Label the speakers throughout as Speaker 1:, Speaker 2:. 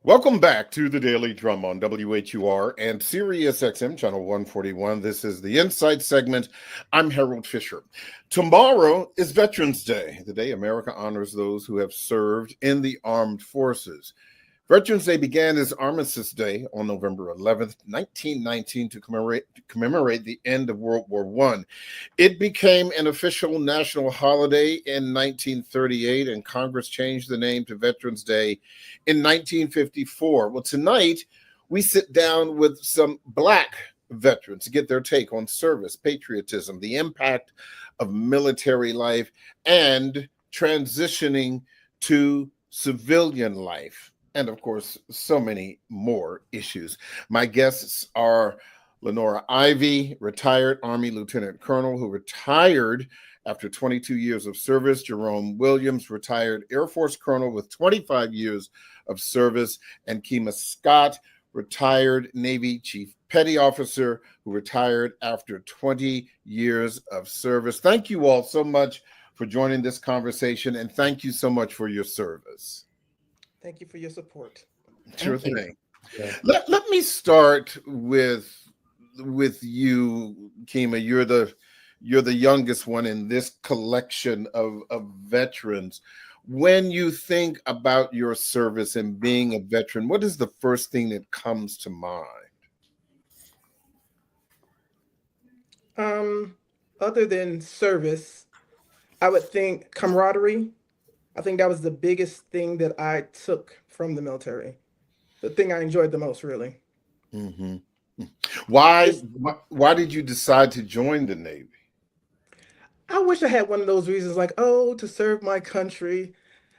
Speaker 1: Welcome back to the Daily Drum on WHUR and Sirius XM Channel 141. This is the Insight segment. I'm Harold Fisher. Tomorrow is Veterans Day, the day America honors those who have served in the armed forces. Veterans Day began as Armistice Day on November 11th, 1919, to commemorate the end of World War I. It became an official national holiday in 1938, and Congress changed the name to Veterans Day in 1954. Well, tonight, we sit down with some Black veterans to get their take on service, patriotism, the impact of military life, and transitioning to civilian life. And of course, so many more issues. My guests are Lenora Ivy, retired Army Lieutenant Colonel who retired after 22 years of service. Jerome Williams, retired Air Force Colonel with 25 years of service. And Kima Scott, retired Navy Chief Petty Officer who retired after 20 years of service. Thank you all so much for joining this conversation, and thank you so much for your service.
Speaker 2: Thank you for your support.
Speaker 1: Sure thing. Yeah. Let me start with you, Kima. You're the youngest one in this collection of veterans. When you think about your service and being a veteran, what is the first thing that comes to mind?
Speaker 2: Other than service, I would think camaraderie. I think that was the biggest thing that I took from the military. The thing I enjoyed the most, really.
Speaker 1: Mm-hmm. Why did you decide to join the Navy?
Speaker 2: I wish I had one of those reasons like, to serve my country.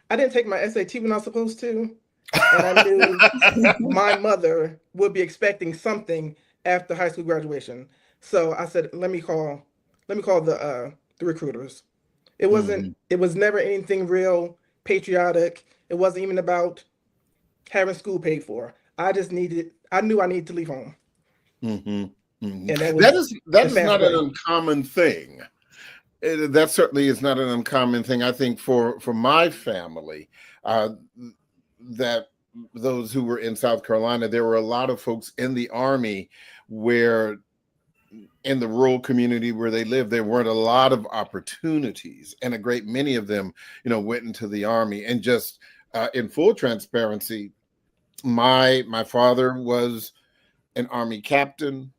Speaker 2: I didn't take my SAT when I was supposed to. And I knew my mother would be expecting something after high school graduation. So I said, let me call the recruiters. It wasn't, It was never anything real patriotic. It wasn't even about having school paid for. I knew I needed to leave home.
Speaker 1: Mm-hmm. Mm-hmm. And that is not an uncommon thing. That certainly is not an uncommon thing. I think for my family, that those who were in South Carolina, there were a lot of folks in the Army where in the rural community where they lived, there weren't a lot of opportunities, and a great many of them, went into the Army. And just in full transparency, my father was an Army captain.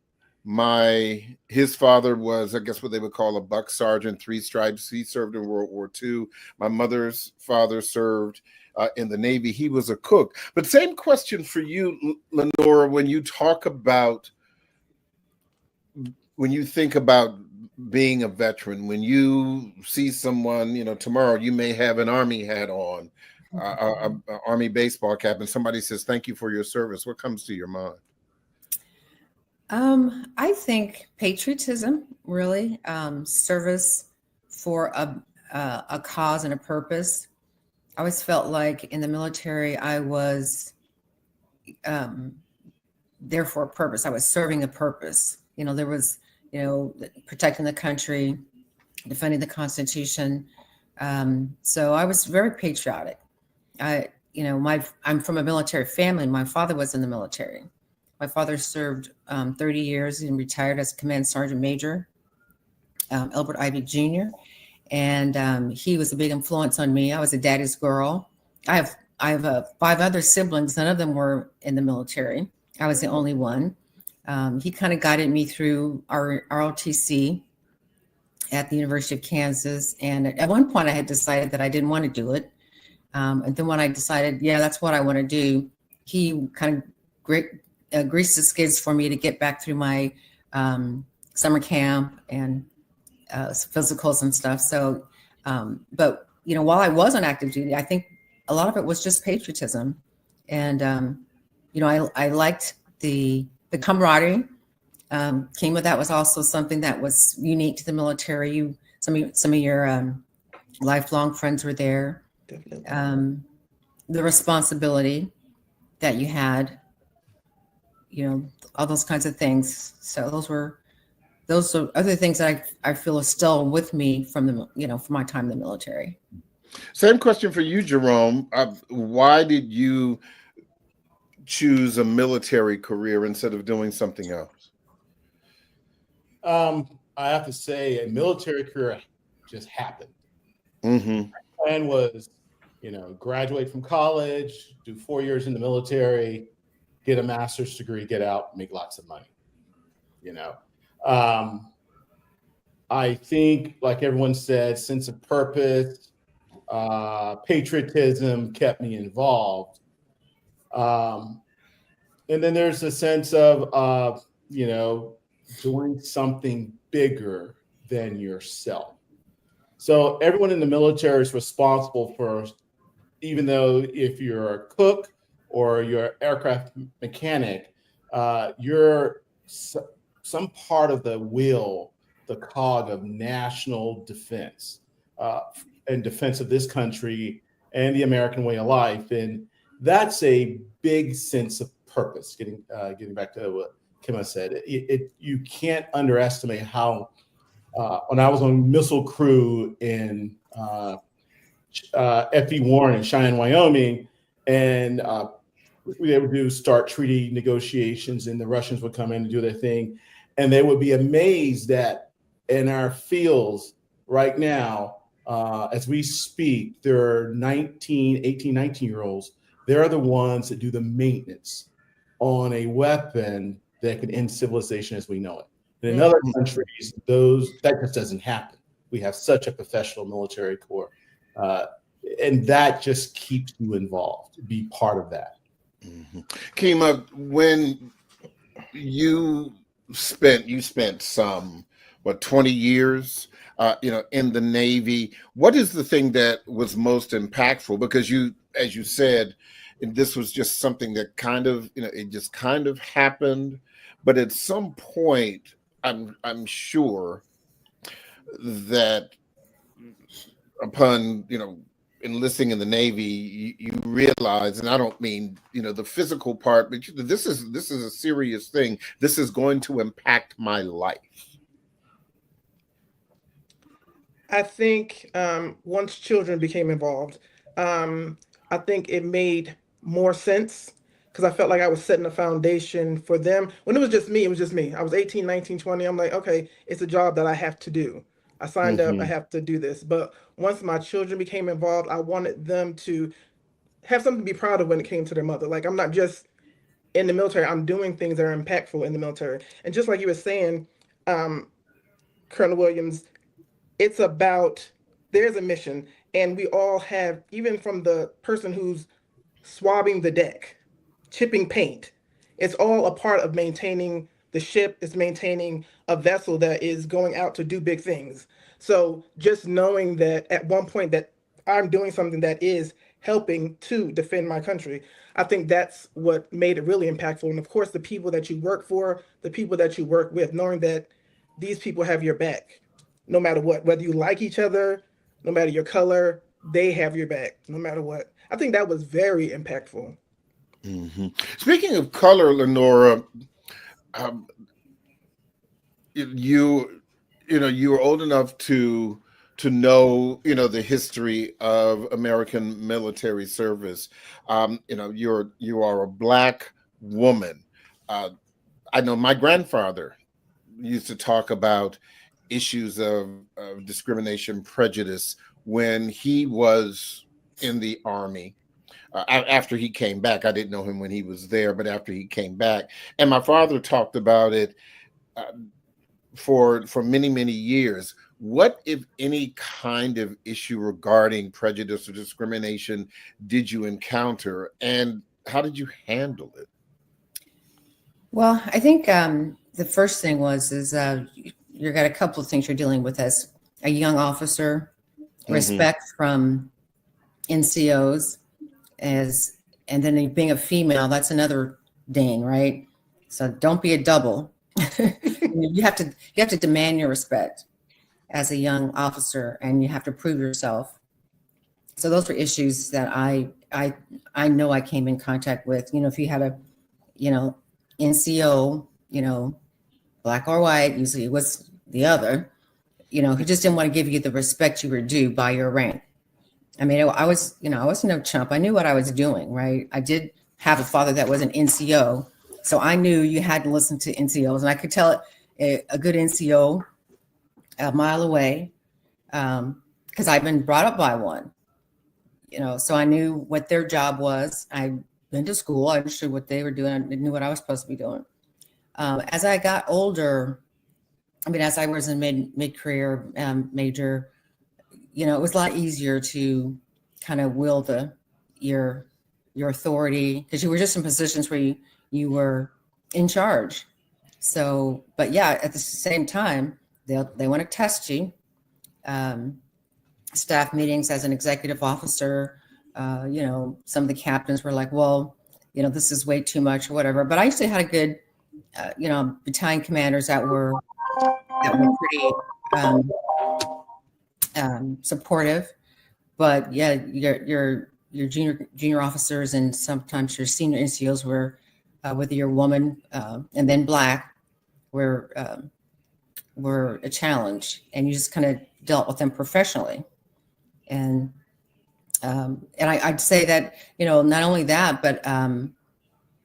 Speaker 1: His father was, I guess, what they would call a buck sergeant, 3 stripes. He served in World War II. My mother's father served in the Navy. He was a cook. But same question for you, Lenora, when you think about being a veteran, when you see someone, tomorrow you may have an Army hat on, an Army baseball cap, and somebody says, "Thank you for your service." What comes to your mind?
Speaker 3: I think patriotism, really, service for a cause and a purpose. I always felt like in the military, I was there for a purpose. I was serving a purpose. There was, protecting the country, defending the Constitution. So I was very patriotic. I'm from a military family. My father was in the military. My father served 30 years and retired as Command Sergeant Major, Albert Ivy Jr. And he was a big influence on me. I was a daddy's girl. I have 5 other siblings. None of them were in the military. I was the only one. He kind of guided me through our ROTC at the University of Kansas. And at one point I had decided that I didn't want to do it. And then when I decided, that's what I want to do, he kind of greased the skids for me to get back through my summer camp and physicals and stuff. So, but while I was on active duty, I think a lot of it was just patriotism. And, I liked the camaraderie. Kima, that was also something that was unique to the military. Some of your lifelong friends were there. Definitely. The responsibility that you had, all those kinds of things. So those are other things that I feel are still with me from from my time in the military.
Speaker 1: Same question for you, Jerome. Why did you choose a military career instead of doing something else?
Speaker 4: I have to say, a military career just happened.
Speaker 1: Mm-hmm.
Speaker 4: Plan was, graduate from college, do 4 years in the military, get a master's degree, get out, make lots of money. I think, like everyone said, sense of purpose, patriotism kept me involved. And then there's a sense of, doing something bigger than yourself. So everyone in the military is responsible for, even though if you're a cook or you're an aircraft mechanic, you're some part of the wheel, the cog of national defense and defense of this country and the American way of life. And that's a big sense of purpose. Getting back to what Kim said, you can't underestimate how, when I was on missile crew in F.E. Warren in Cheyenne, Wyoming, and we would do start treaty negotiations, and the Russians would come in and do their thing, and they would be amazed that in our fields right now, as we speak, there are 18, 19-year-olds. They're the ones that do the maintenance on a weapon that can end civilization as we know it. And in other countries, that just doesn't happen. We have such a professional military corps, and that just keeps you involved. Be part of that.
Speaker 1: Mm-hmm. Kima, when you spent some 20 years, in the Navy. What is the thing that was most impactful? Because as you said, this was just something that it just kind of happened. But at some point, I'm sure that upon, enlisting in the Navy, you realize, and I don't mean, the physical part, but this is a serious thing. This is going to impact my life.
Speaker 2: I think once children became involved, I think it made more sense because I felt like I was setting a foundation for them. When it was just me, I was 18, 19, 20. I'm like, okay, it's a job that I have to do. I signed up, I have to do this. But once my children became involved, I wanted them to have something to be proud of when it came to their mother. Like, I'm not just in the military, I'm doing things that are impactful in the military. And just like you were saying, Colonel Williams, it's about, there's a mission, and we all have, even from the person who's swabbing the deck, chipping paint, it's all a part of maintaining the ship, it's maintaining a vessel that is going out to do big things. So just knowing that at one point that I'm doing something that is helping to defend my country, I think that's what made it really impactful. And of course, the people that you work for, the people that you work with, knowing that these people have your back, no matter what, whether you like each other, no matter your color, they have your back, no matter what. I think that was very impactful.
Speaker 1: Mm-hmm. Speaking of color, Lenora, you were old enough to know, the history of American military service. You are a Black woman. I know my grandfather used to talk about issues of discrimination, prejudice when he was in the Army. After he came back, I didn't know him when he was there, but after he came back, and my father talked about it for many, many years. What, if any, kind of issue regarding prejudice or discrimination did you encounter, and how did you handle it?
Speaker 3: Well, I think the first thing is you got a couple of things you're dealing with as a young officer, respect from NCOs, and then being a female, that's another ding, right? So don't be a double. you have to demand your respect as a young officer, and you have to prove yourself. So those were issues that I know I came in contact with. If you had a NCO, Black or white, usually it was the other, he just didn't want to give you the respect you were due by your rank. I mean, I was no chump. I knew what I was doing, right? I did have a father that was an NCO. So I knew you had to listen to NCOs, and I could tell a good NCO a mile away, because I've been brought up by one, so I knew what their job was. I'd been to school. I understood what they were doing. I knew what I was supposed to be doing. As I got older, as I was in mid-career major, it was a lot easier to kind of wield your authority, because you were just in positions where you were in charge. So, but yeah, at the same time, they want to test you. Staff meetings as an executive officer, some of the captains were like, well, this is way too much or whatever. But I usually had a good, battalion commanders that were pretty supportive. But yeah, your junior officers and sometimes your senior NCOs were, whether you're a woman and then Black, were a challenge, and you just kind of dealt with them professionally. And I'd say that, not only that, but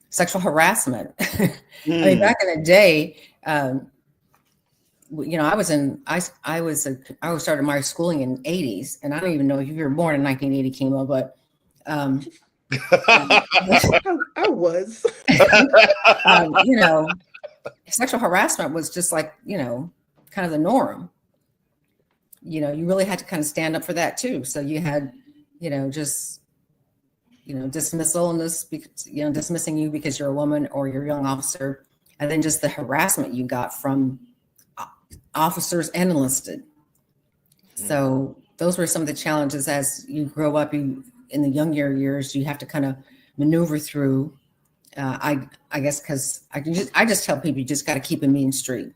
Speaker 3: sexual harassment. Back in the day, I started my schooling in the 80s, and I don't even know if you were born in 1980, Kimo, but
Speaker 2: I was.
Speaker 3: Sexual harassment was just like, kind of the norm. You really had to kind of stand up for that too. So you had, dismissal and dismissing you because you're a woman or you're a young officer, and then just the harassment you got from officers and enlisted. So those were some of the challenges as you grow up. In the younger years, you have to kind of maneuver through. I guess because I just tell people, you just got to keep a mean streak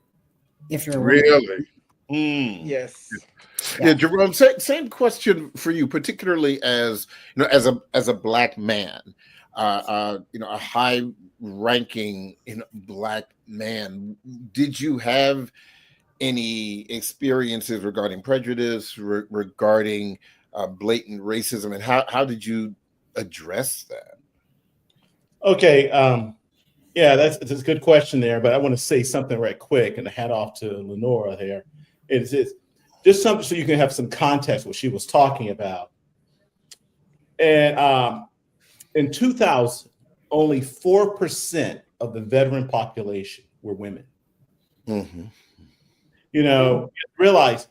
Speaker 3: if you're a woman.
Speaker 1: Really.
Speaker 2: Yes.
Speaker 1: Yeah, Jerome. Same question for you, particularly as as a Black man, a high-ranking Black man. Did you have any experiences regarding prejudice, regarding blatant racism, and how did you address that?
Speaker 4: Okay, yeah, that's a good question there, but I want to say something right quick, and hat off to Lenora there. It's just something so you can have some context what she was talking about. And in 2000, only 4% of the veteran population were women.
Speaker 1: Mm-hmm.
Speaker 4: Realize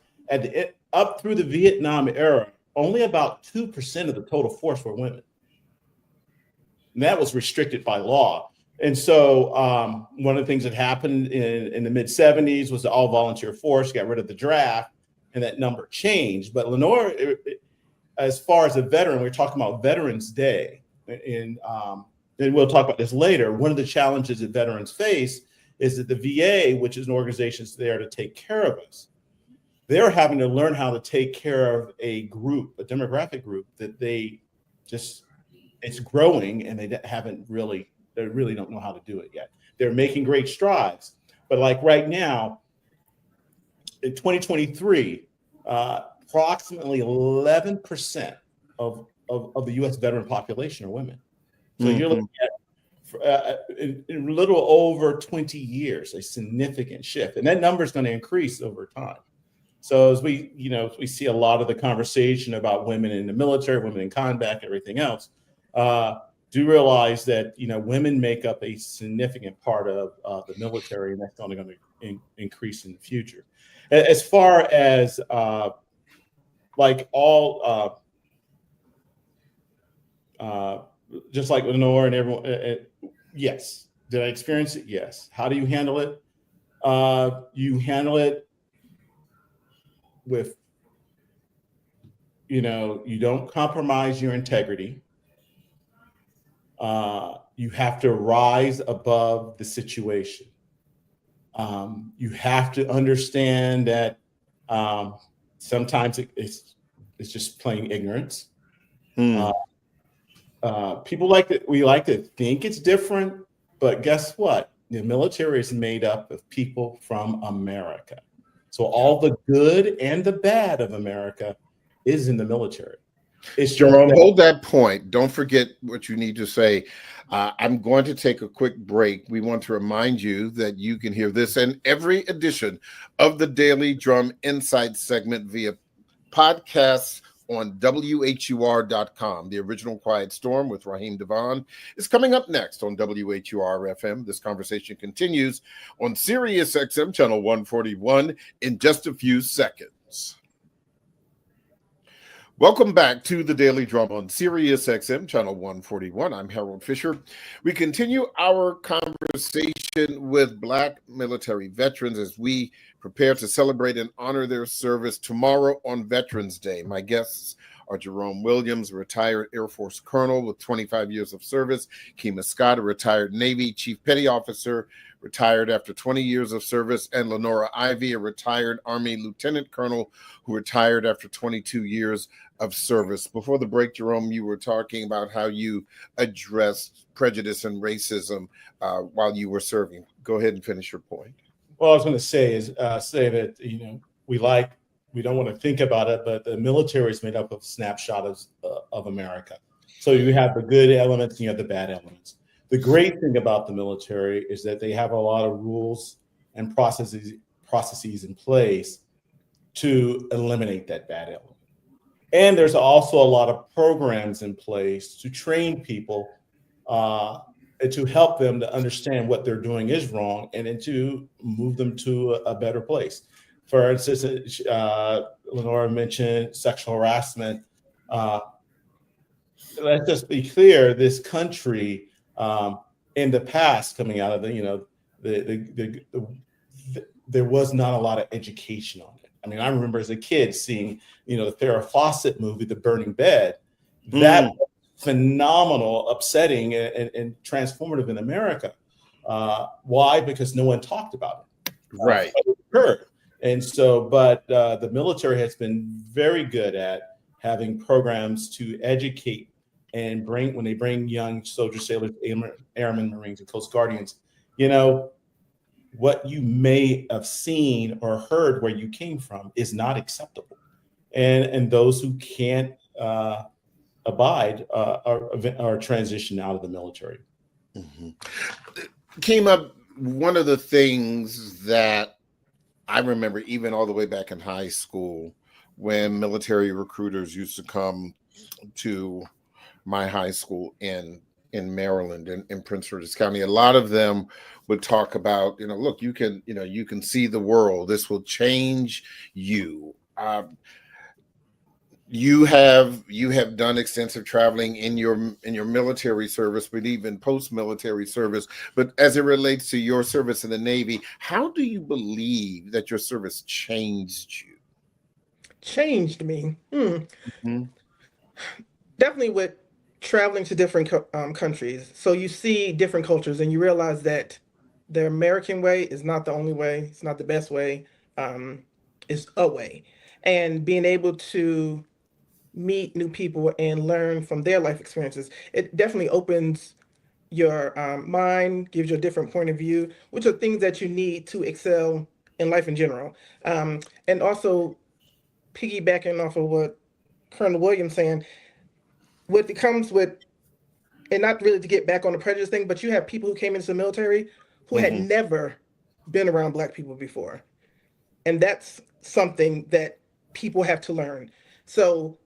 Speaker 4: up through the Vietnam era, only about 2% of the total force were women. And that was restricted by law. And so one of the things that happened in the mid 70s was the all volunteer force, got rid of the draft, and that number changed. But Lenore, as far as a veteran, we're talking about Veterans Day, and we'll talk about this later. One of the challenges that veterans face is that the VA, which is an organization that's there to take care of us, they're having to learn how to take care of a demographic group that it's growing, and they really don't know how to do it yet. They're making great strides, but like right now, in 2023, approximately 11% of the U.S. veteran population are women. So you're looking at in a little over 20 years, a significant shift, and that number is going to increase over time. So as we see a lot of the conversation about women in the military, women in combat, everything else, do realize that women make up a significant part of the military, and that's only going to increase in the future. As far as just like Lenore and everyone, yes. Did I experience it? Yes. How do you handle it? You handle it with, you don't compromise your integrity. You have to rise above the situation. You have to understand that sometimes it's just plain ignorance. People we like to think it's different, but guess what? The military is made up of people from America. So all the good and the bad of America is in the military. It's just
Speaker 1: Jerome,
Speaker 4: that,
Speaker 1: hold that point. Don't forget what you need to say. I'm going to take a quick break. We want to remind you that you can hear this and every edition of the Daily Drum Insight segment via podcasts on WHUR.com. The Original Quiet Storm with Raheem Devon is coming up next on WHUR-FM. This conversation continues on Sirius XM Channel 141 in just a few seconds. Welcome back to the Daily Drum on Sirius XM Channel 141. I'm Harold Fisher. We continue our conversation with Black military veterans as we prepare to celebrate and honor their service tomorrow on Veterans Day. My guests are Jerome Williams, a retired Air Force colonel with 25 years of service, Kima Scott, a retired Navy Chief Petty Officer, retired after 20 years of service, and Lenora Ivy, a retired Army Lieutenant Colonel who retired after 22 years of service. Before the break, Jerome, you were talking about how you addressed prejudice and racism while you were serving. Go ahead and finish your point.
Speaker 4: well, I was going to say is say that, you know, we don't want to think about it, but the military is made up of snapshots of America. So you have the good elements and you have the bad elements. The great thing about the military is that they have a lot of rules and processes in place to eliminate that bad element. And there's also a lot of programs in place to train people and to help them to understand what they're doing is wrong and then to move them to a better place. For instance, Lenora mentioned sexual harassment. Let's just be clear, this country in the past, coming out of there was not a lot of education on it. I mean, I remember as a kid seeing, the Farrah Fawcett movie, The Burning Bed. That was phenomenal, upsetting, and transformative in America. Why? Because no one talked about it.
Speaker 1: Right.
Speaker 4: It occurred. And so, but the military has been very good at having programs to educate and when they bring young soldiers, sailors, airmen, Marines, and Coast Guardians, what you may have seen or heard where you came from is not acceptable. And those who can't abide are transitioned out of the military.
Speaker 1: Mm-hmm. Came up, one of the things that I remember even all the way back in high school when military recruiters used to come to my high school in Maryland, in Prince George's County, a lot of them would talk about, look, you can see the world. This will change you. You have done extensive traveling in your military service, but even post-military service. But as it relates to your service in the Navy, how do you believe that your service changed you?
Speaker 2: Changed me.
Speaker 1: Mm-hmm.
Speaker 2: Definitely with traveling to different countries. So you see different cultures and you realize that the American way is not the only way. It's not the best way. It's a way. And being able to meet new people and learn from their life experiences, it definitely opens your mind, gives you a different point of view, which are things that you need to excel in life in general. And also piggybacking off of what Colonel Williams saying, what it comes with, and not really to get back on the prejudice thing, but you have people who came into the military who had never been around Black people before. And that's something that people have to learn. So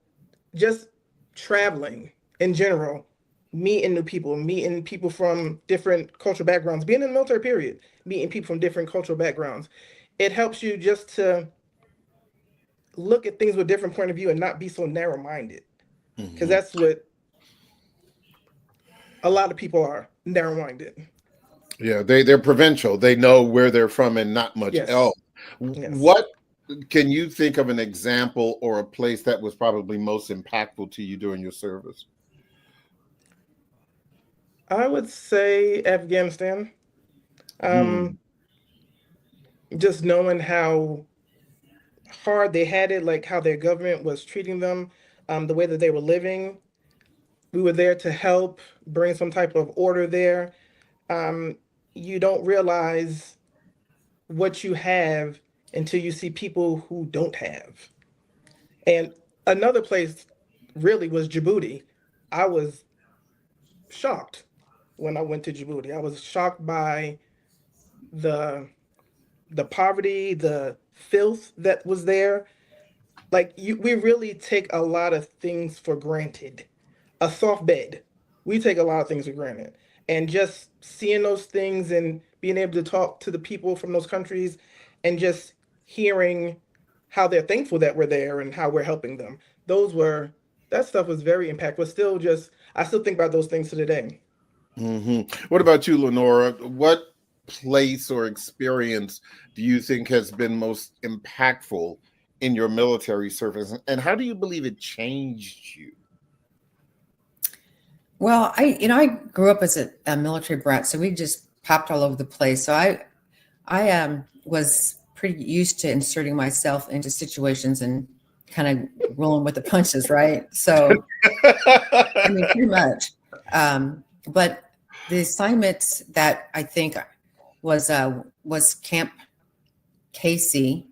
Speaker 2: just traveling in general, meeting people from different cultural backgrounds, being in the military period, meeting people from different cultural backgrounds, it helps you just to look at things with a different point of view and not be so narrow-minded. Because that's what a lot of people are, narrow-minded.
Speaker 1: Yeah, they're provincial. They know where they're from and not much else. Yes. What can you think of an example or a place that was probably most impactful to you during your service?
Speaker 2: I would say Afghanistan. Just knowing how hard they had it, like how their government was treating them, the way that they were living. We were there to help bring some type of order there. You don't realize what you have until you see people who don't have. And another place really was Djibouti. I was shocked when I went to Djibouti. I was shocked by the poverty, the filth that was there. Like we really take a lot of things for granted. A soft bed, we take a lot of things for granted, and just seeing those things and being able to talk to the people from those countries, and just hearing how they're thankful that we're there and how we're helping them. That stuff was very impactful. Still, just I still think about those things to today.
Speaker 1: What about you, Lenora? What place or experience do you think has been most impactful in your military service, and how do you believe it changed you?
Speaker 3: Well, I grew up as a military brat, so we just popped all over the place. So I was pretty used to inserting myself into situations and kind of rolling with the punches, right? So, I mean, pretty much. But the assignments that I think was Camp Casey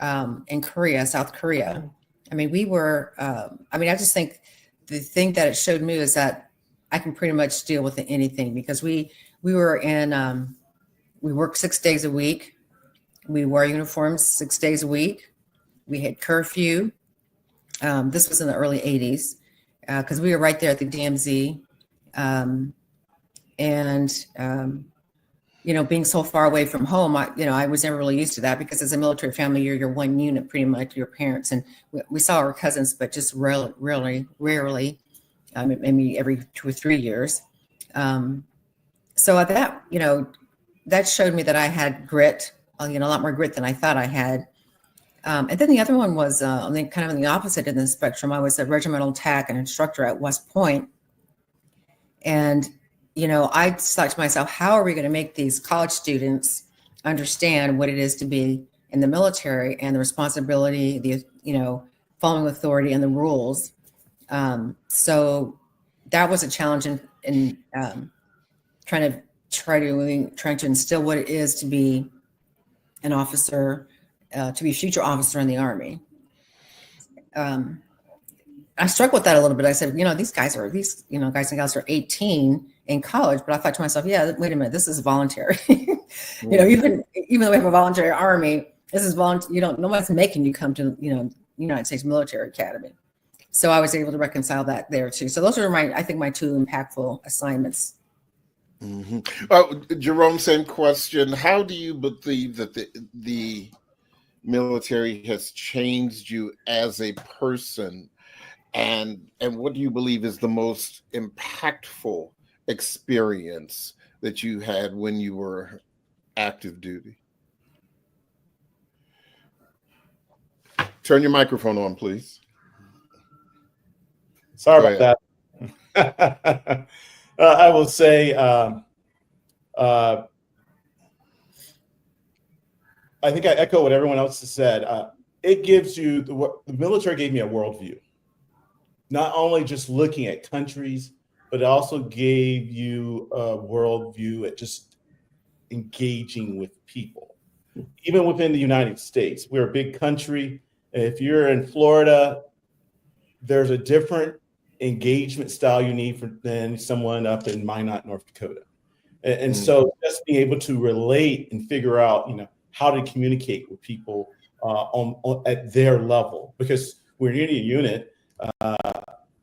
Speaker 3: in Korea, South Korea. I mean, we were. I just think the thing that it showed me is that I can pretty much deal with anything, because we were in. We worked 6 days a week. We wore uniforms 6 days a week. We had curfew. This was in the early 80s, because we were right there at the DMZ. Being so far away from home, I was never really used to that, because as a military family, you're one unit, pretty much, your parents. And we saw our cousins, but just rarely, maybe every 2 or 3 years. So at that, that showed me that I had grit, a lot more grit than I thought I had. And then the other one was kind of on the opposite end of the spectrum. I was a regimental TAC and instructor at West Point. And, I thought to myself, how are we going to make these college students understand what it is to be in the military and the responsibility, following authority and the rules? So that was a challenge in trying to instill what it is to be an officer, to be a future officer in the Army. I struggled with that a little bit. I said, these guys and gals are 18 in college, but I thought to myself, yeah, wait a minute, this is voluntary. Even though we have a voluntary Army, this is voluntary. Nobody's making you come to, United States Military Academy. So I was able to reconcile that there too. So those are my two impactful assignments.
Speaker 1: Jerome, same question. How do you believe that the military has changed you as a person? And what do you believe is the most impactful experience that you had when you were active duty? Turn your microphone on, please.
Speaker 4: Sorry about that. I will say, I think I echo what everyone else has said. It gives you, the military gave me a worldview. Not only just looking at countries, but it also gave you a worldview at just engaging with people. Even within the United States, we're a big country. If you're in Florida, there's a different engagement style you need than someone up in Minot, North Dakota. And so just being able to relate and figure out, how to communicate with people at their level, because we're in a unit,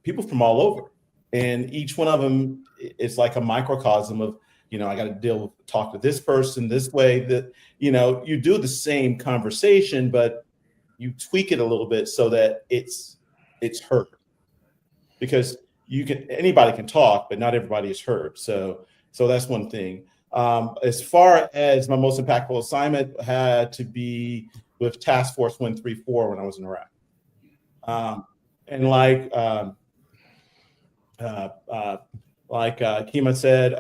Speaker 4: people from all over, and each one of them is like a microcosm of, I got to talk to this person this way, that, you do the same conversation, but you tweak it a little bit so that it's heard, because anybody can talk, but not everybody is heard. So that's one thing. As far as my most impactful assignment had to be with Task Force 134 when I was in Iraq. And like Kima said,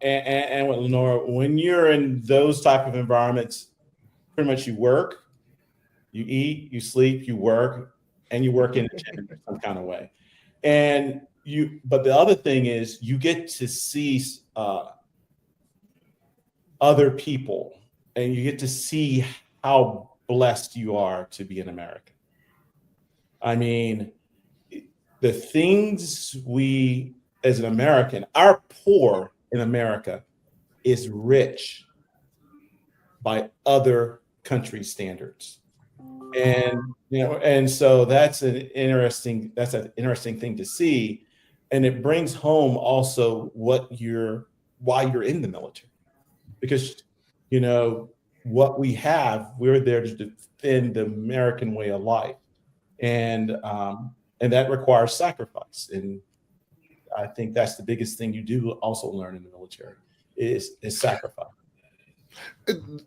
Speaker 4: and what Lenora, when you're in those type of environments, pretty much you work, you eat, you sleep, you work, and you work in some kind of way. But the other thing is you get to see other people, and you get to see how blessed you are to be an American. I mean, the things we, as an American, our poor in America is rich by other country standards. And and so that's an interesting thing to see. And it brings home also why you're in the military. Because what we have, we're there to defend the American way of life. And that requires sacrifice. And I think that's the biggest thing you do also learn in the military is sacrifice.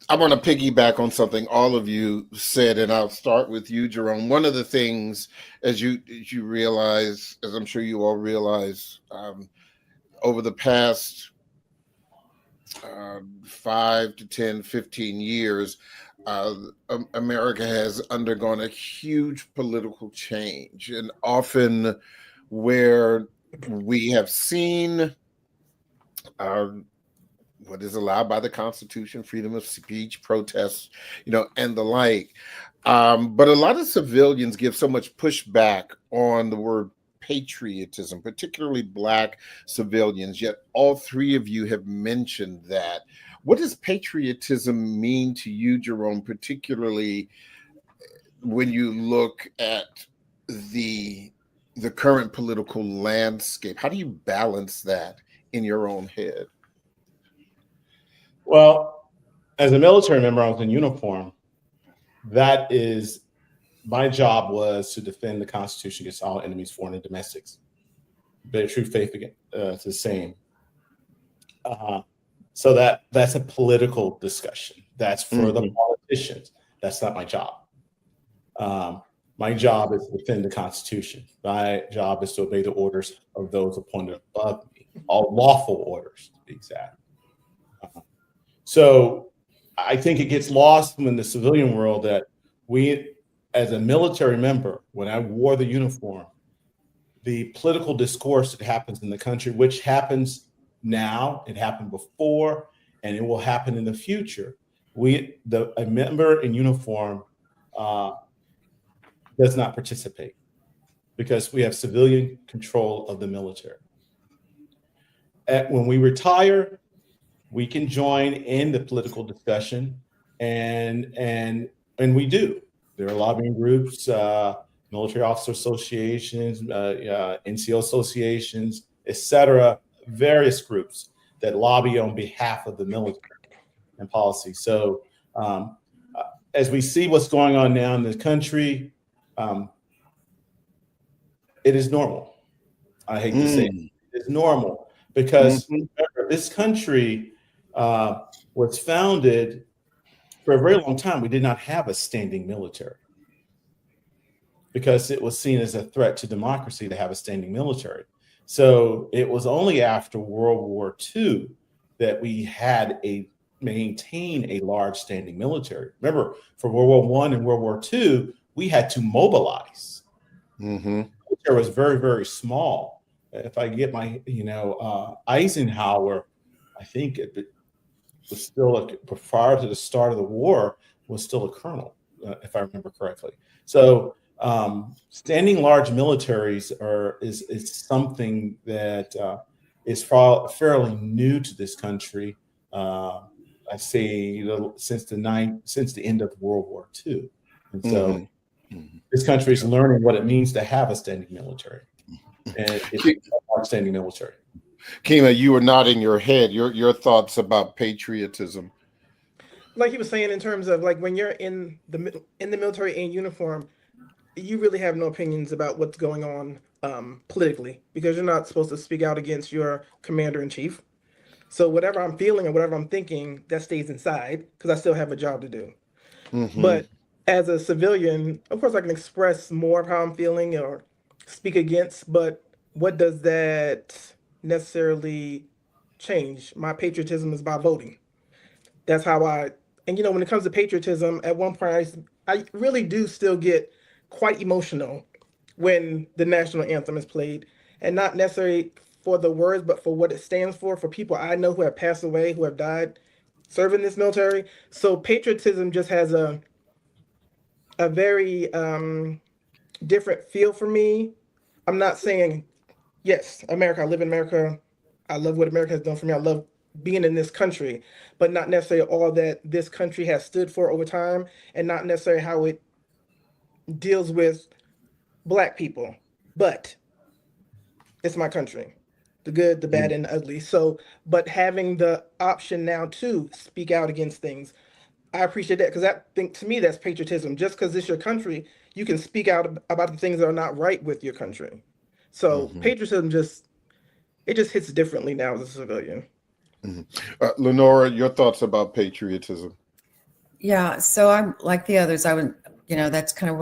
Speaker 1: I want to piggyback on something all of you said, and I'll start with you, Jerome. One of the things, as you realize, as I'm sure you all realize, over the past 5 to 10, 15 years, America has undergone a huge political change, and often where we have seen what is allowed by the Constitution, freedom of speech, protests, and the like. But a lot of civilians give so much pushback on the word patriotism, particularly Black civilians, yet all three of you have mentioned that. What does patriotism mean to you, Jerome, particularly when you look at the current political landscape? How do you balance that in your own head?
Speaker 4: Well, as a military member, I was in uniform. That is, my job was to defend the Constitution against all enemies, foreign and domestics. Bear true faith again, it's the same. So that's a political discussion. That's for the politicians. That's not my job. My job is to defend the Constitution. My job is to obey the orders of those appointed above me, all lawful orders, to be exact. So I think it gets lost in the civilian world that we, as a military member, when I wore the uniform, the political discourse that happens in the country, which happens now, it happened before, and it will happen in the future. A member in uniform does not participate because we have civilian control of the military. When we retire, we can join in the political discussion, and we do. There are lobbying groups, military officer associations, NCO associations, etc., various groups that lobby on behalf of the military and policy. So as we see what's going on now in the country, it is normal. I hate to say it. It's normal because remember, this country was founded for a very long time. We did not have a standing military because it was seen as a threat to democracy to have a standing military. So it was only after World War II that we had maintain a large standing military. Remember, for World War I and World War II, we had to mobilize. The military was very, very small. If I get my, Eisenhower, I think it was still prior to the start of the war, was still a colonel, if I remember correctly. So standing large militaries is something that is fairly new to this country. I say since the end of World War II, and so this country is learning what it means to have a standing military, and it's a large standing military.
Speaker 1: Kima, you were nodding your head. Your thoughts about patriotism?
Speaker 2: Like he was saying, in terms of like when you're in the military in uniform, you really have no opinions about what's going on politically because you're not supposed to speak out against your commander in chief. So whatever I'm feeling or whatever I'm thinking, that stays inside because I still have a job to do. But as a civilian, of course, I can express more of how I'm feeling or speak against. But what does that necessarily change? My patriotism is by voting. That's how and when it comes to patriotism, at one point, I really do still get quite emotional when the national anthem is played, and not necessarily for the words, but for what it stands for people I know who have passed away, who have died serving this military. So patriotism just has a very different feel for me. I'm not saying, yes, America, I live in America. I love what America has done for me. I love being in this country, but not necessarily all that this country has stood for over time, and not necessarily how it deals with Black people. But it's my country, the good, the bad, and the ugly. So, but having the option now to speak out against things, I appreciate that, because I think, to me, that's patriotism. Just because it's your country, you can speak out about the things that are not right with your country. So patriotism just hits differently now as a civilian.
Speaker 1: Lenora, your thoughts about patriotism?
Speaker 3: Yeah, so I'm like the others. I would, that's kind of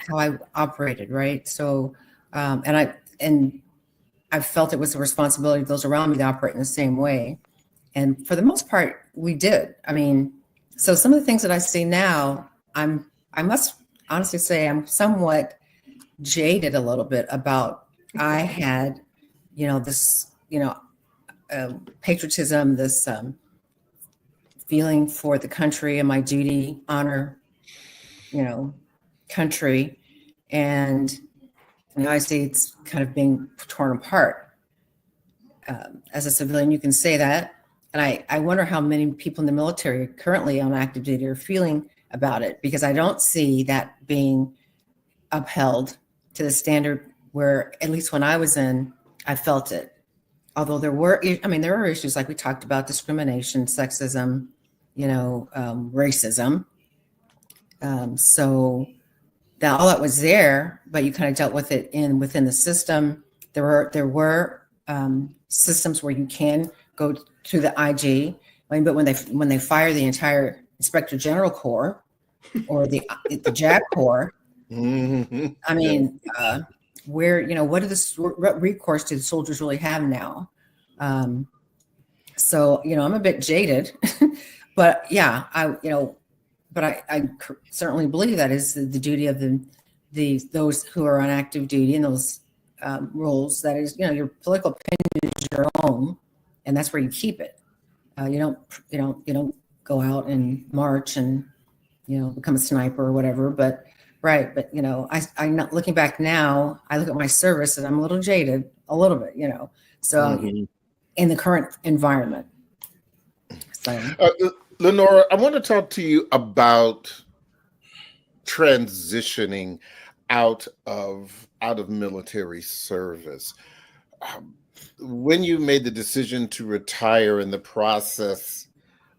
Speaker 3: how I operated, right? So, and I felt it was the responsibility of those around me to operate in the same way. And for the most part, we did. I mean, so some of the things that I see now, I must honestly say I'm somewhat jaded a little bit about. I had, this, patriotism, this feeling for the country and my duty, honor, country, and the United States kind of being torn apart. As a civilian, you can say that. And I wonder how many people in the military currently on active duty are feeling about it, because I don't see that being upheld to the standard where, at least when I was in, I felt it. Although there are issues like we talked about: discrimination, sexism, racism. So that all that was there, but you kind of dealt with it within the system. There were systems where you can go to the IG, but when they fire the entire Inspector General Corps or the JAG Corps, I mean, what recourse do the soldiers really have now? So I'm a bit jaded, but yeah, I certainly believe that is the duty of those who are on active duty in those roles. That is, your political opinion is your own, and that's where you keep it. You don't go out and march and become a sniper or whatever. But right, but I'm not looking back now. I look at my service and I'm a little jaded, a little bit, So in the current environment. So.
Speaker 1: Lenora, I want to talk to you about transitioning out of military service. When you made the decision to retire and the process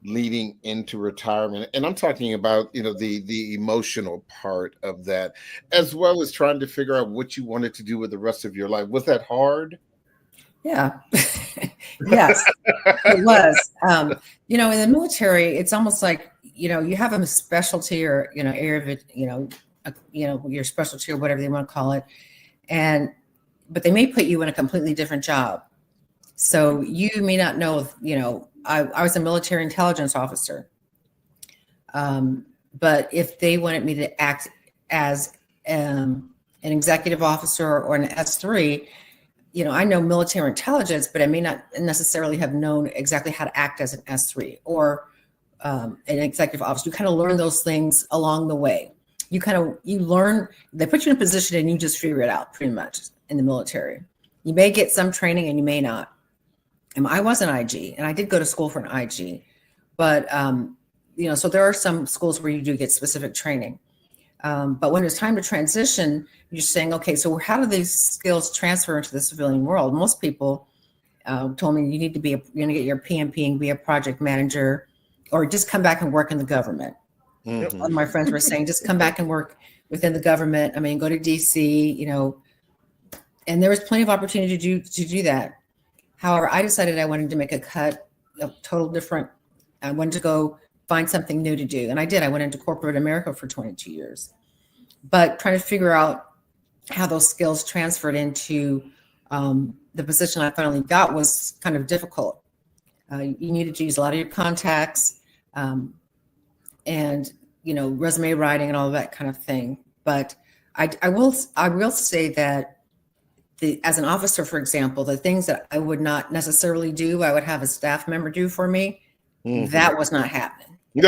Speaker 1: leading into retirement, and I'm talking about the emotional part of that, as well as trying to figure out what you wanted to do with the rest of your life. Was that hard?
Speaker 3: Yeah. Yes, it was. In the military, it's almost like you have a specialty or area of it, your specialty or whatever they want to call it, but they may put you in a completely different job. So you may not know I was a military intelligence officer, but if they wanted me to act as an executive officer or an S3. I know military intelligence, but I may not necessarily have known exactly how to act as an S3 or an executive officer. You kind of learn those things along the way. You learn, they put you in a position and you just figure it out pretty much in the military. You may get some training and you may not. And I was an IG and I did go to school for an IG, but, so there are some schools where you do get specific training. But when it's time to transition, you're saying, okay, so how do these skills transfer into the civilian world? Most people told me you're going to get your PMP and be a project manager, or just come back and work in the government. Mm-hmm. One of my friends were saying, just come back and work within the government. I mean, go to DC, and there was plenty of opportunity to do that. However, I decided I wanted to make a cut, a total different. I wanted to go find something new to do. And I did. I went into corporate America for 22 years. But trying to figure out how those skills transferred into the position I finally got was kind of difficult. You needed to use a lot of your contacts and, resume writing and all that kind of thing. But I will say that as an officer, for example, the things that I would not necessarily do, I would have a staff member do for me. Mm-hmm. That was not happening. I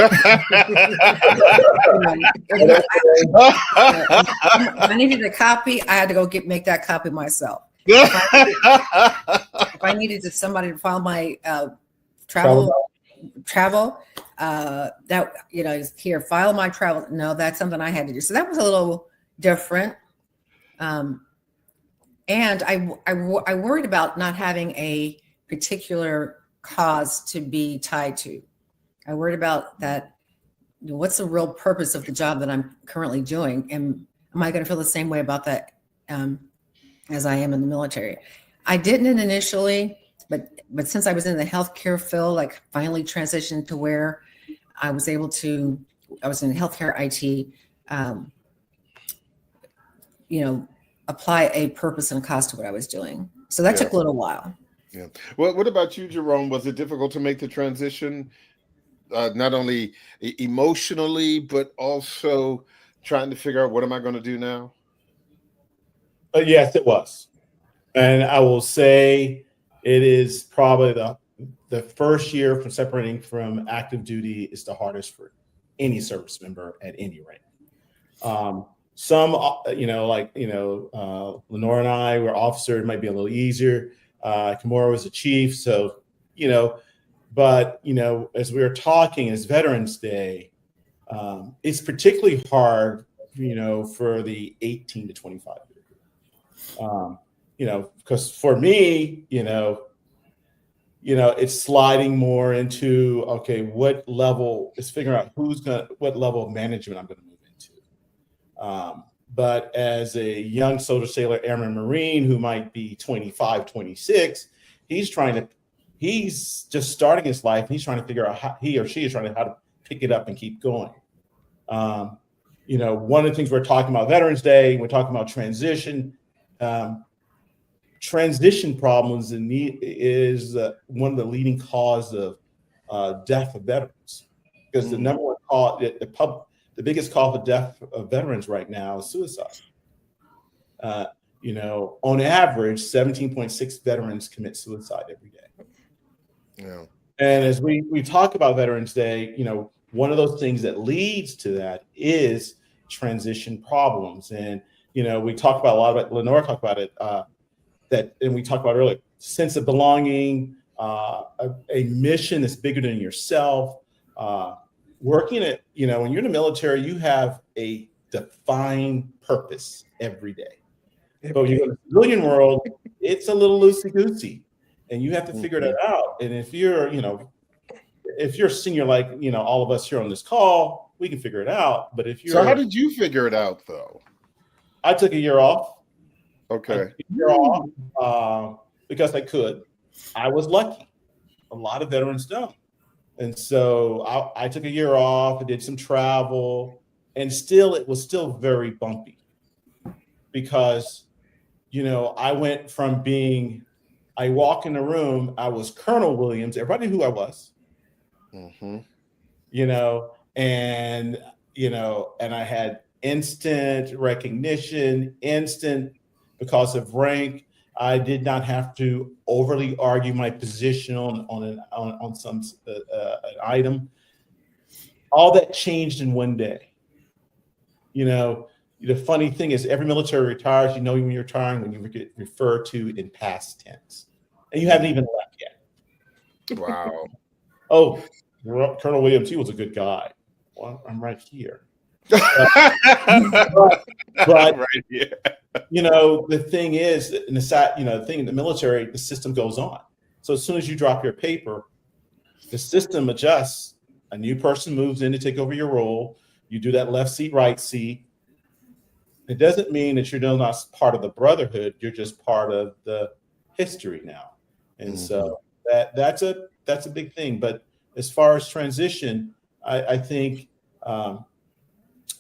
Speaker 3: needed a copy. I had to go make that copy myself. If I needed somebody to file my travel, that here, file my travel. No, that's something I had to do. So that was a little different. And I worried about not having a particular cause to be tied to. I worried about that. What's the real purpose of the job that I'm currently doing? And am I going to feel the same way about that as I am in the military? I didn't initially, but since I was in the healthcare field, like finally transitioned to where I was in healthcare IT, apply a purpose and cause to what I was doing. So that took a little while.
Speaker 1: Yeah. Well, what about you, Jerome? Was it difficult to make the transition, not only emotionally, but also trying to figure out what am I going to do now?
Speaker 4: Yes, it was. And I will say it is probably the first year from separating from active duty is the hardest for any service member at any rank. Lenore and I were officers, it might be a little easier. Kimura was a chief. So, but, as we were talking as Veterans Day, it's particularly hard, for the 18 to 25 years. Because for me, it's sliding more into, okay, what level is figuring out what level of management I'm going to move into. But as a young soldier, sailor, airman, Marine who might be 25, 26, he's just starting his life. And he's trying to figure out how he or she is trying to how to pick it up and keep going. One of the things we're talking about Veterans Day, we're talking about transition. Transition problems is one of the leading cause of death of veterans, because the number one cause, the biggest cause of death of veterans right now is suicide. On average, 17.6 veterans commit suicide every day.
Speaker 1: Yeah.
Speaker 4: And as we talk about Veterans Day, one of those things that leads to that is transition problems. And, we talk about a lot about, Lenore talked about it, and we talked about earlier, sense of belonging, a mission that's bigger than yourself. Working at, when you're in the military, you have a defined purpose every day. But when you're in the civilian world, it's a little loosey-goosey, and you have to figure that out. And if you're senior, like, all of us here on this call, we can figure it out. But if you're...
Speaker 1: So how did you figure it out, though?
Speaker 4: I took a year off.
Speaker 1: Okay.
Speaker 4: Because I could. I was lucky. A lot of veterans don't. And so I took a year off. I did some travel, and it was still very bumpy, because, I went from I walk in the room, I was Colonel Williams. Everybody knew who I was, and I had instant recognition, because of rank. I did not have to overly argue my position on some an item. All that changed in one day. The funny thing is, every military retires. When you're retiring when you get referred to in past tense, and you haven't even left yet.
Speaker 1: Wow.
Speaker 4: Oh, Colonel Williams, he was a good guy. Well, I'm right here. But
Speaker 1: Right here.
Speaker 4: The thing is, the thing in the military, the system goes on. So as soon as you drop your paper, the system adjusts. A new person moves in to take over your role. You do that left seat, right seat. It doesn't mean that you're not part of the brotherhood. You're just part of the history now. And so that's a big thing. But as far as transition, I think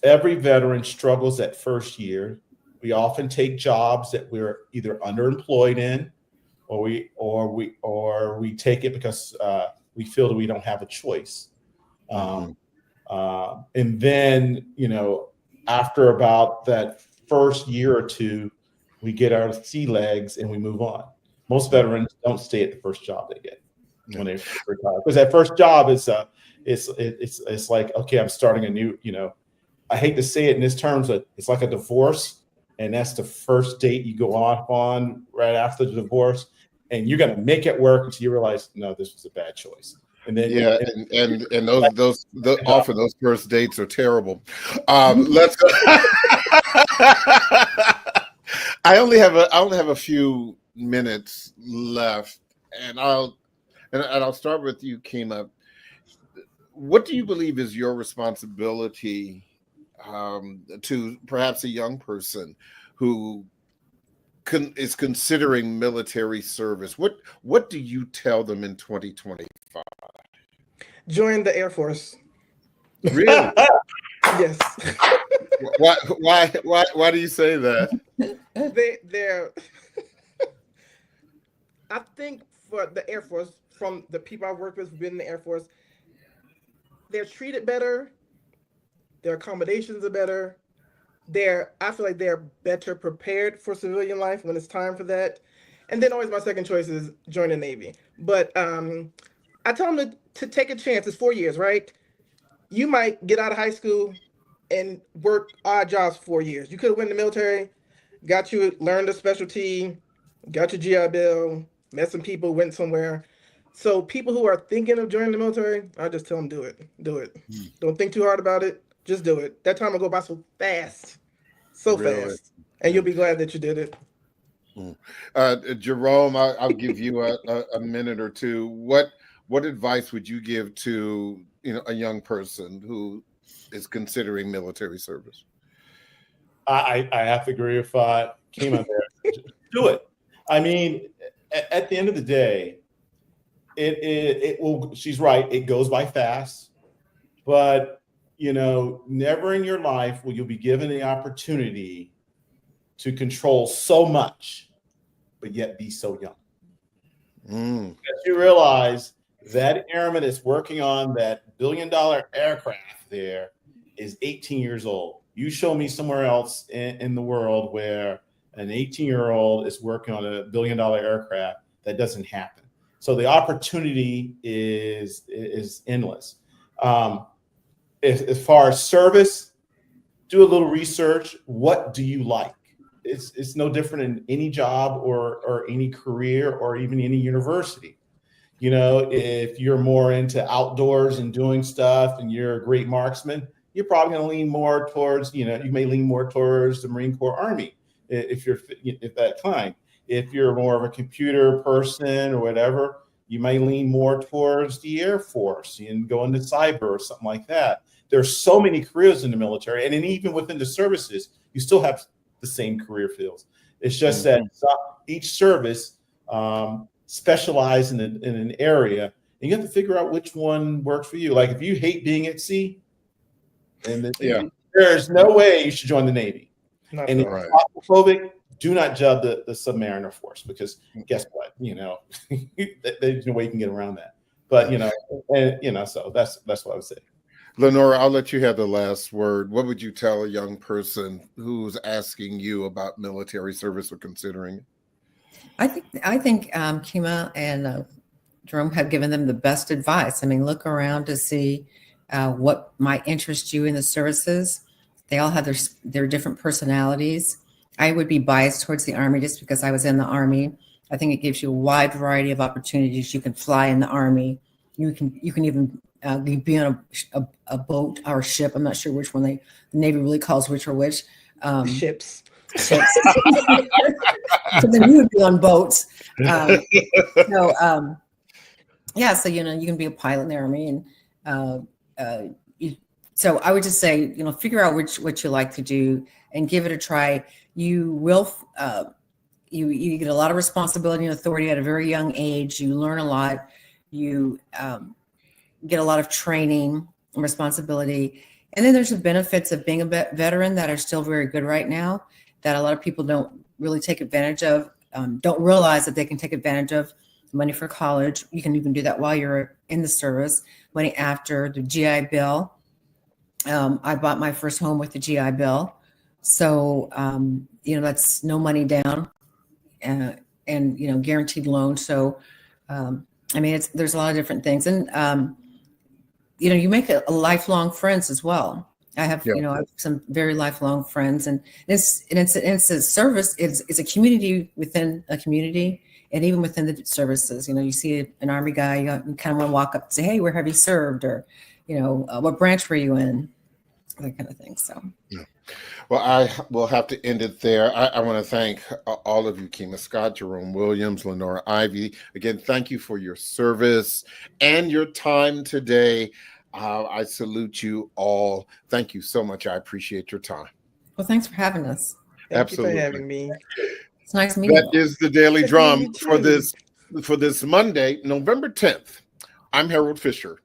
Speaker 4: every veteran struggles that first year. We often take jobs that we're either underemployed in, or we take it because we feel that we don't have a choice. And then, after about that first year or two, we get our sea legs and we move on. Most veterans don't stay at the first job they get. when they retire. Because that first job is it's like, okay, I'm starting a new, I hate to say it in this terms, but it's like a divorce. And that's the first date you go off on right after the divorce. And you're going to make it work until you realize, no, this was a bad choice. And then
Speaker 1: and those often those first dates are terrible. Let's. I only have a few minutes left, and I'll start with you, Kima. What do you believe is your responsibility to perhaps a young person who is considering military service? What do you tell them in 2025?
Speaker 2: Join the Air Force.
Speaker 1: Really?
Speaker 2: Yes.
Speaker 1: Why do you say that?
Speaker 2: They're I think for the Air Force, from the people I work with who've been in the Air Force, they're treated better. Their accommodations are better. I feel like they're better prepared for civilian life when it's time for that. And then always my second choice is join the Navy. But I tell them to take a chance. It's 4 years, right? You might get out of high school and work odd jobs for 4 years. You could have went in the military, learned a specialty, got your GI Bill, met some people, went somewhere. So people who are thinking of joining the military, I just tell them do it. Don't think too hard about it. Just do it. That time will go by so fast, fast, and you'll be glad that you did it.
Speaker 1: Jerome, I'll give you a minute or two. What advice would you give to a young person who is considering military service?
Speaker 4: I have to agree with Kima there. Do it. I mean, at the end of the day, it will. She's right. It goes by fast, but never in your life will you be given the opportunity to control so much, but yet be so young. As you realize that airman that's working on that billion-dollar aircraft there is 18 years old. You show me somewhere else in the world where an 18-year-old is working on a billion-dollar aircraft. That doesn't happen. So the opportunity is endless. As far as service, do a little research. What do you like? It's no different in any job or any career or even any university. If you're more into outdoors and doing stuff and you're a great marksman, you're probably going to lean more towards, you may lean more towards the Marine Corps Army if that kind. If you're more of a computer person or whatever, you may lean more towards the Air Force and go into cyber or something like that. There's so many careers in the military, and then even within the services, you still have the same career fields. It's just that each service specializes in an area, and you have to figure out which one works for you. Like if you hate being at sea, there's no way you should join the Navy.
Speaker 2: Not
Speaker 4: and if you're claustrophobic, do not join the submariner force, because guess what? There's no way you can get around that. But so that's what I would say.
Speaker 1: Lenora, I'll let you have the last word. What would you tell a young person who's asking you about military service or considering it?
Speaker 3: I think Kima and Jerome have given them the best advice. I mean, look around to see what might interest you in the services. They all have their different personalities. I would be biased towards the Army just because I was in the Army. I think it gives you a wide variety of opportunities. You can fly in the Army. You can even be on a boat or a ship. I'm not sure which one the Navy really calls which or which.
Speaker 2: Ships.
Speaker 3: So then you would be on boats. So you can be a pilot in the Army, and so I would just say, figure out what you like to do and give it a try. You will, you get a lot of responsibility and authority at a very young age. You learn a lot. You get a lot of training and responsibility. And then there's the benefits of being a veteran that are still very good right now, that a lot of people don't really take advantage of, don't realize that they can take advantage of. Money for college. You can even do that while you're in the service. Money after the GI Bill. I bought my first home with the GI Bill. So, that's no money down and guaranteed loan. So I mean, there's a lot of different things, and you make a lifelong friends as well. I have,
Speaker 1: Yeah.
Speaker 3: I have some very lifelong friends, and it's a service. It's a community within a community, and even within the services. You see an Army guy, you kind of want to walk up and say, "Hey, where have you served?" Or, what branch were you in? That kind of thing. So.
Speaker 1: Yeah. Well, I will have to end it there. I want to thank all of you, Kima Scott, Jerome Williams, Lenora Ivy. Again, thank you for your service and your time today. I salute you all. Thank you so much. I appreciate your time.
Speaker 3: Well, thanks for having us.
Speaker 2: Thank
Speaker 1: Absolutely.
Speaker 2: you for having me.
Speaker 3: It's nice meeting you.
Speaker 1: That is the Daily
Speaker 2: Nice meeting
Speaker 1: Drum
Speaker 2: you
Speaker 1: for
Speaker 2: too.
Speaker 1: this Monday, November 10th. I'm Harold Fisher.